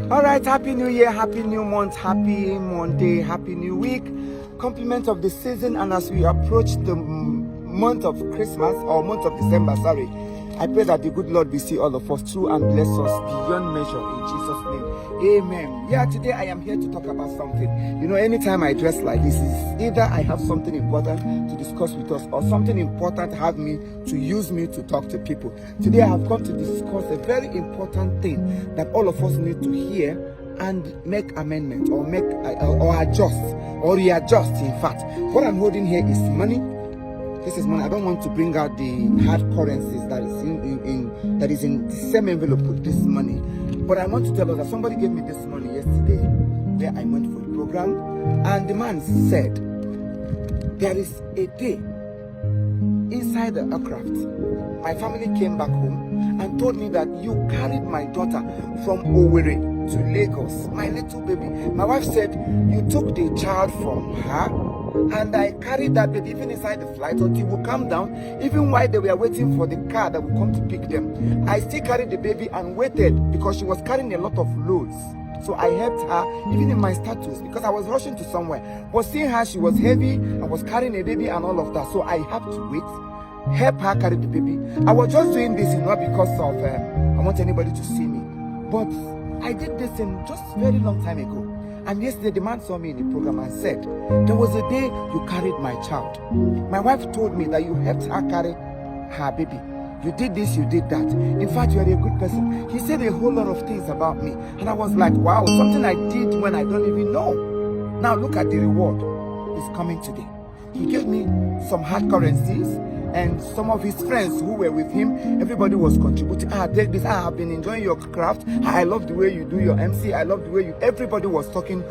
All right, happy new year, happy new month, happy Monday, happy new week. Compliment of the season, and as we approach the month of Christmas, or month of December, sorry, I pray that the good Lord will see all of us through and bless us beyond measure in Jesus' name. Amen. Yeah, today I am here to talk about something. You know, anytime I dress like this, is either I have something important to discuss with us, or something important to use me to talk to people. Today I have come to discuss a very important thing that all of us need to hear and make amendment, or adjust, or readjust. In fact, what I'm holding here is money. This is money. I don't want to bring out the hard currencies that is in the same envelope with this money. But I want to tell us that somebody gave me this money yesterday where I went for the program, and the man said there is a day inside the aircraft. My family came back home and told me that you carried my daughter from Owerri to Lagos, my little baby. My wife said you took the child from her, and I carried that baby even inside the flight until you will come down. Even while they were waiting for the car that will come to pick them, I still carried the baby and waited because she was carrying a lot of loads. So I helped her even in my status because I was rushing to somewhere. But seeing her, she was heavy and was carrying a baby and all of that. So I had to wait, help her carry the baby. I was just doing this not because of I want anybody to see me, but I did this in just a very long time ago. And yesterday the man saw me in the program and said, there was a day you carried my child. My wife told me that you helped her carry her baby. You did this, you did that. In fact, you are a good person. He said a whole lot of things about me. And I was like, wow, something I did when I don't even know. Now look at the reward. It's coming today. He gave me some hard currencies, and some of his friends who were with him, everybody was contributing. Take this. I have been enjoying your craft. I love the way you do your MC. I love the way everybody was talking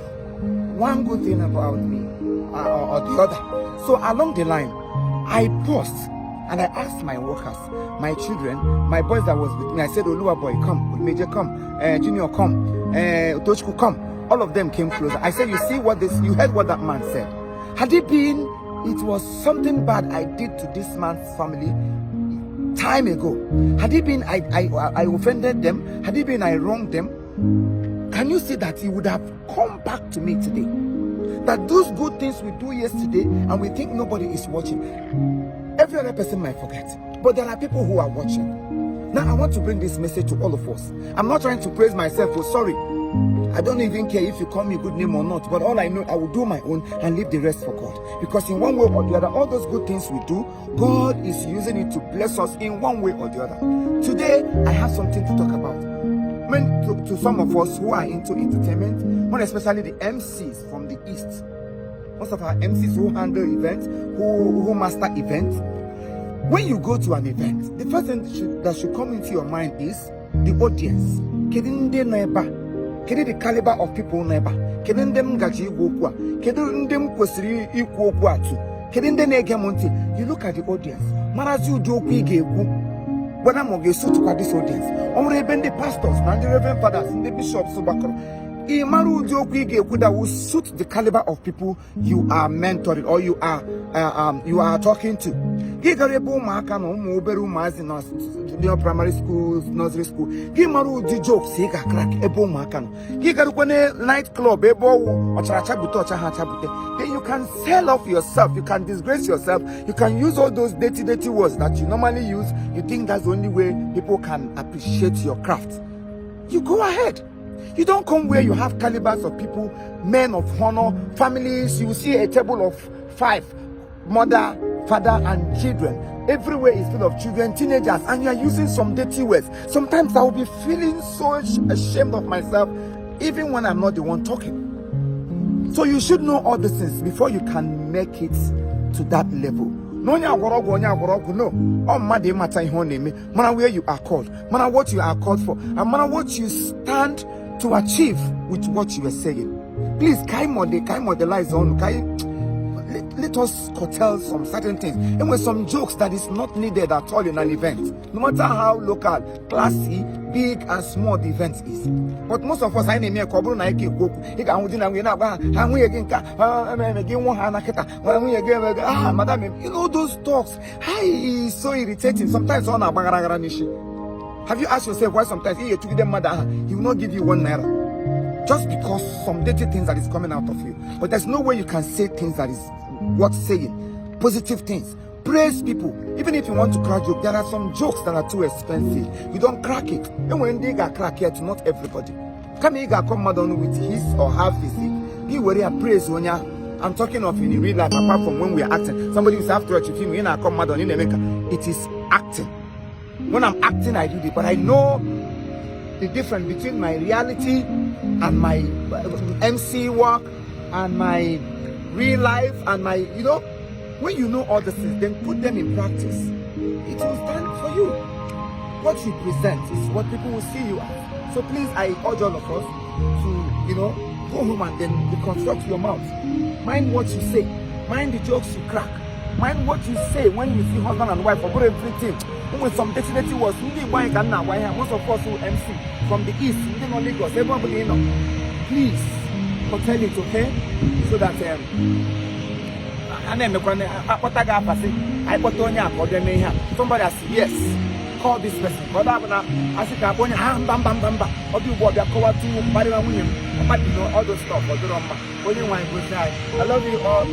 one good thing about me or the other. So along the line, I paused and I asked my workers, my children, my boys that was with me. I said, Oluwa boy, come. Major, come. Junior, come. Tochku, come. All of them came closer. I said, you see what you heard what that man said. Had it been it was something bad I did to this man's family time ago, had it been I offended them, had it been I wronged them, can you see that he would have come back to me today? That those good things we do yesterday and we think nobody is watching, every other person might forget, but there are people who are watching. Now I want to bring this message to all of us. I'm not trying to praise myself, oh sorry, I don't even care if you call me a good name or not, but all I know, I will do my own and leave the rest for God. Because in one way or the other, all those good things we do, God is using it to bless us in one way or the other. Today, I have something to talk about. To some of us who are into entertainment, more especially the MCs from the East. Most of our MCs who handle events, who master events. When you go to an event, the first thing that should come into your mind is the audience. Kedi the caliber of people neba. Kedi ndem gaji igwo kedi ndem kwesiri ikwu okwu atu. Kedi nde na-ege monti. You look at the audience. Marazi udi okwu ige egwu. When I'm going to suit this audience. Even the pastors, and the reverend fathers, and the bishops, that will suit the caliber of people you are mentoring or you are talking to. Primary schools, nursery school. Give maru di jokes, he got crack ebo makano. He got one nightclub, ebo or then you can sell off yourself, you can disgrace yourself, you can use all those dirty words that you normally use. You think that's the only way people can appreciate your craft. You go ahead. You don't come where you have calibers of people, men of honor, families. You see a table of 5, mother, father, and children. Everywhere is full of children, teenagers, and you are using some dirty words. Sometimes I will be feeling so ashamed of myself, even when I'm not the one talking. So you should know all these things before you can make it to that level. No, man, where you are called, man, what you are called for, and man, what you stand to achieve with what you are saying. Please, the lies on. Let us curtail some certain things. And with some jokes that is not needed at all in an event. No matter how local, classy, big and small the event is. But most of us, I name here, madam, you know those talks. Hi, so irritating. Sometimes on a have you asked yourself why sometimes he will not give you 1 naira? just because some dirty things that is coming out of you. But there's no way you can say things that is worth saying, positive things. Praise people. Even if you want to crack joke, there are some jokes that are too expensive. You don't crack it. And when they got crack it, not everybody. Come here, come madon with his or her physique. Be worry and praise when you're. I'm talking of in real life, apart from when we are acting. Somebody will say after a film, you know, come madon in America. It is acting. When I'm acting, I do it, but I know the difference between my reality and my MC work and my real life and my, you know, when you know all the things, then put them in practice. It will stand for you. What you present is what people will see you as. So please, I urge all of us to, you know, go home and then reconstruct your mouth. Mind what you say. Mind the jokes you crack. Mind what you say when you see husband and wife or good everything. When some dirty was most of us who MC from the east, Lagos, everybody you know. Please tell it, okay? So that somebody has said, yes, call this person. But I said, all those stuff. I love you all.